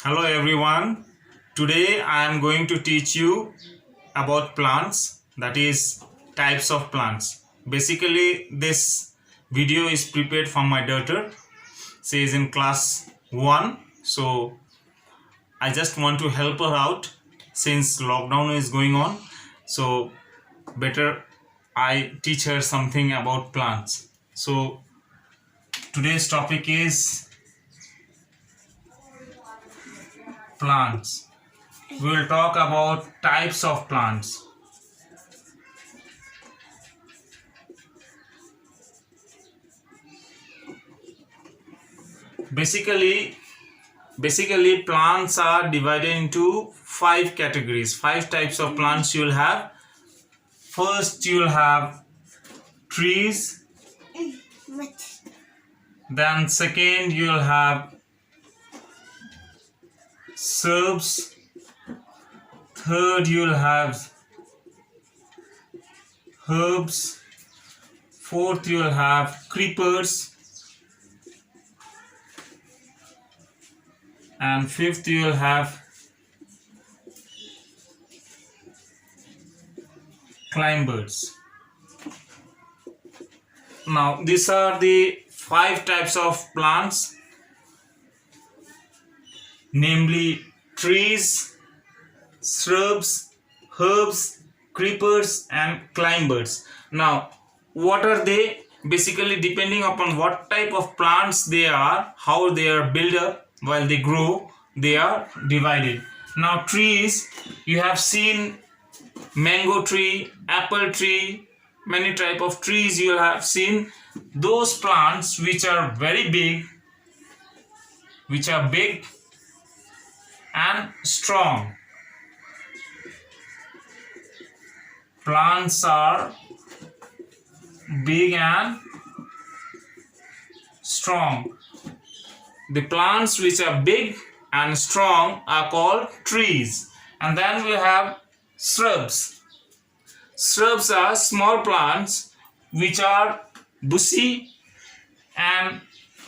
Hello everyone. Today I am going to teach you about plants, that is types of plants. Basically this video is prepared for my daughter. She is in class 1, so I just want to help her out since lockdown is going on. So better I teach her something about plants. So today's topic is plants. We will talk about types of plants. Basically plants are divided into 5 categories, 5 types of plants you will have. First you will have trees, then second you will have shrubs, third you will have herbs, fourth you will have creepers, and fifth you will have climbers. Now these are the 5 types of plants, namely trees, shrubs, herbs, creepers and climbers. Now what are they? Basically depending upon what type of plants they are, how they are built up while they grow, they are divided. Now trees, you have seen mango tree, apple tree, many type of trees you have seen. Those plants which are very big, which are big and strong. Plants are big and strong. The plants which are big and strong are called trees. And then we have shrubs. Shrubs are small plants which are bushy and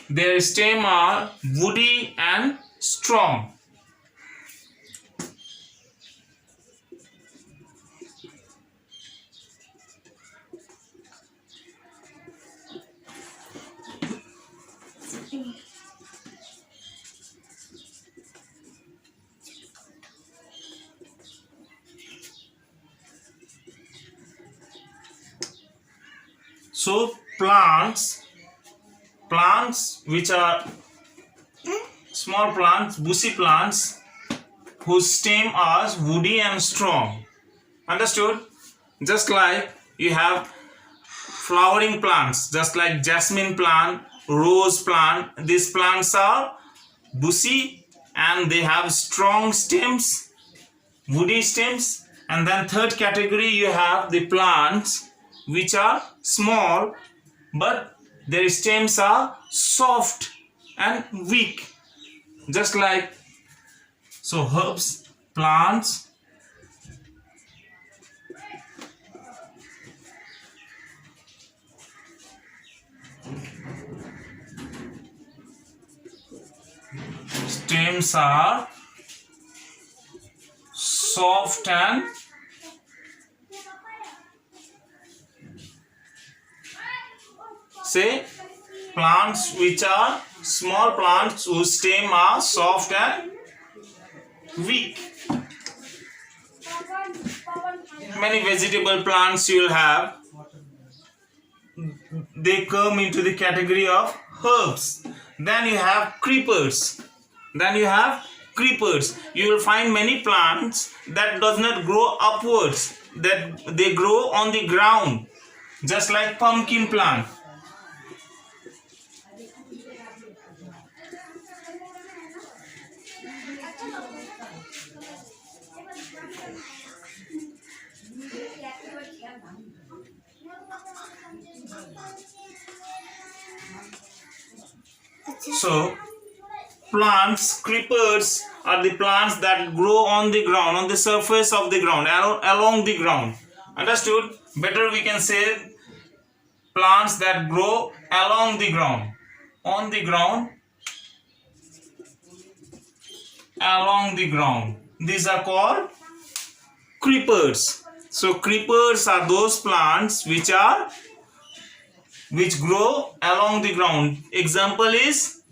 their stem are woody and strong. So plants which are small plants, bushy plants whose stem are woody and strong. Understood? Just like you have flowering plants, just like jasmine plant, rose plant. These plants are bushy and they have strong stems, woody stems. And then third category you have the plants which are small but their stems are soft and weak, just like so herbs, plants, stems are soft and say plants which are small plants whose stem are soft and weak. Many vegetable plants you will have, they come into the category of herbs. Then you have creepers. You will find many plants that does not grow upwards, that they grow on the ground, just like pumpkin plant. So plants, creepers are the plants that grow on the ground, on the surface of the ground, along the ground. Understood? Better we can say plants that grow along the ground, on the ground, along the ground. These are called creepers. So creepers are those plants which grow along the ground. Example is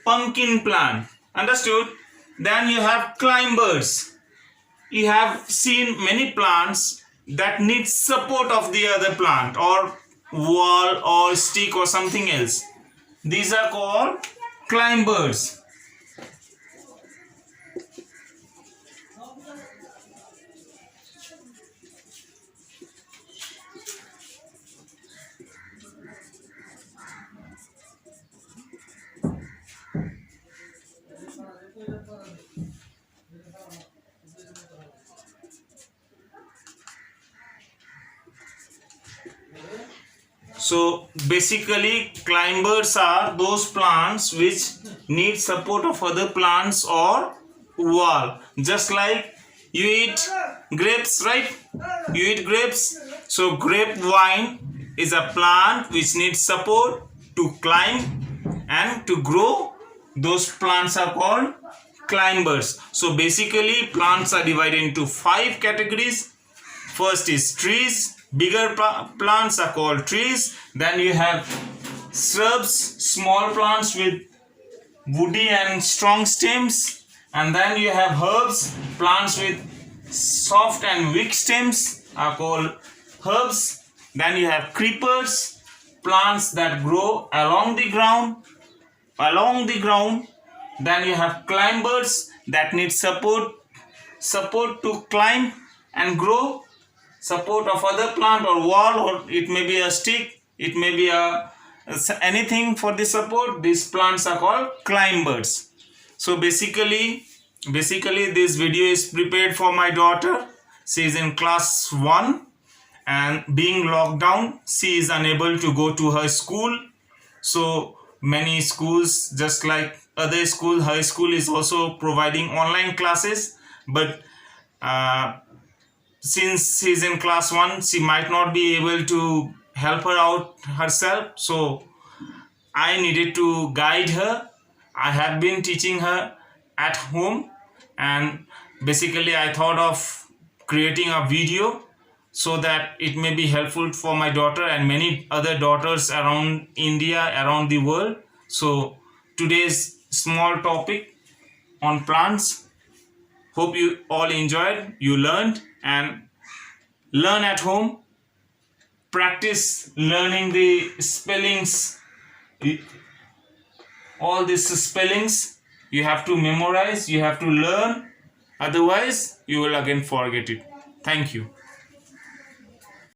pumpkin plant. Understood? Then you have climbers. You have seen many plants that need support of the other plant or wall or stick or something else. These are called climbers. So basically climbers are those plants which need support of other plants or wall. Just like you eat grapes, right? You eat grapes. So grapevine is a plant which needs support to climb and to grow. Those plants are called climbers. So basically plants are divided into 5 categories. First is trees. Bigger plants are called trees. Then you have shrubs, small plants with woody and strong stems. And then you have herbs, plants with soft and weak stems are called herbs. Then you have creepers, plants that grow along the ground. Then you have climbers that need support to climb and grow. Support of other plant or wall, or it may be a stick, it may be anything for the support. These plants are called climbers. So basically this video is prepared for my daughter. She is in class 1 and being locked down, she is unable to go to her school. So many schools, just like other school, her school is also providing online classes, but since she's in class 1, she might not be able to help her out herself. So I needed to guide her. I have been teaching her at home, and basically I thought of creating a video so that it may be helpful for my daughter and many other daughters around India, around the world. So today's small topic on plants. Hope you all enjoyed, you learned, and learn at home. Practice learning the spellings. All these spellings you have to memorize, you have to learn. Otherwise, you will again forget it. Thank you.